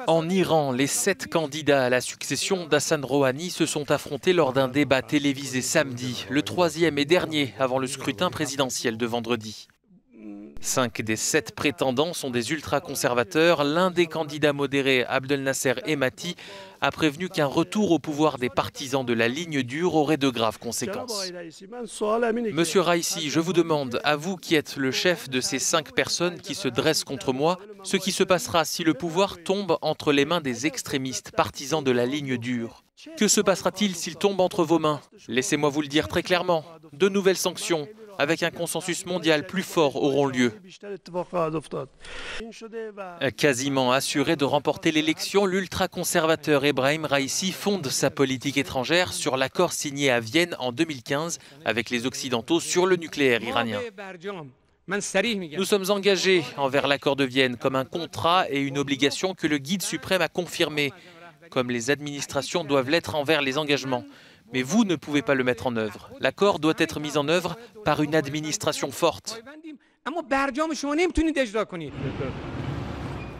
En Iran, les 7 candidats à la succession d'Hassan Rouhani se sont affrontés lors d'un débat télévisé samedi, le 3e et dernier avant le scrutin présidentiel de vendredi. 5 des 7 prétendants sont des ultra-conservateurs. L'un des candidats modérés, Abdelnasser Hemati, a prévenu qu'un retour au pouvoir des partisans de la ligne dure aurait de graves conséquences. Monsieur Raisi, je vous demande, à vous qui êtes le chef de ces 5 personnes qui se dressent contre moi, ce qui se passera si le pouvoir tombe entre les mains des extrémistes partisans de la ligne dure. Que se passera-t-il s'il tombe entre vos mains? Laissez-moi vous le dire très clairement. De nouvelles sanctions, avec un consensus mondial plus fort, auront lieu. Quasiment assuré de remporter l'élection, l'ultra-conservateur Ebrahim Raisi fonde sa politique étrangère sur l'accord signé à Vienne en 2015 avec les Occidentaux sur le nucléaire iranien. Nous sommes engagés envers l'accord de Vienne comme un contrat et une obligation que le guide suprême a confirmé, comme les administrations doivent l'être envers les engagements. Mais vous ne pouvez pas le mettre en œuvre. L'accord doit être mis en œuvre par une administration forte.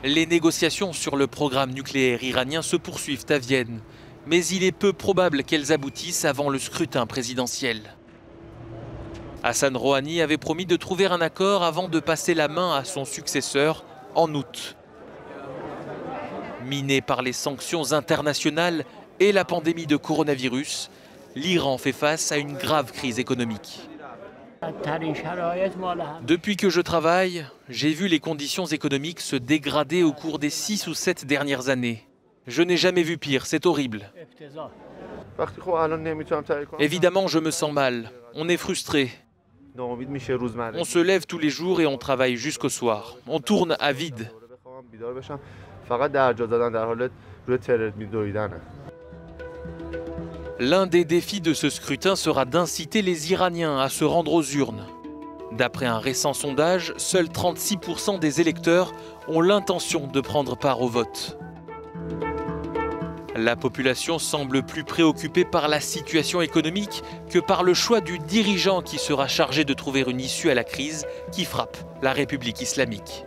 Les négociations sur le programme nucléaire iranien se poursuivent à Vienne, mais il est peu probable qu'elles aboutissent avant le scrutin présidentiel. Hassan Rouhani avait promis de trouver un accord avant de passer la main à son successeur en août. Miné par les sanctions internationales et la pandémie de coronavirus, l'Iran fait face à une grave crise économique. Depuis que je travaille, j'ai vu les conditions économiques se dégrader au cours des 6 ou 7 dernières années. Je n'ai jamais vu pire, c'est horrible. Évidemment, je me sens mal. On est frustré. On se lève tous les jours et on travaille jusqu'au soir. On tourne à vide. L'un des défis de ce scrutin sera d'inciter les Iraniens à se rendre aux urnes. D'après un récent sondage, seuls 36% des électeurs ont l'intention de prendre part au vote. La population semble plus préoccupée par la situation économique que par le choix du dirigeant qui sera chargé de trouver une issue à la crise qui frappe la République islamique.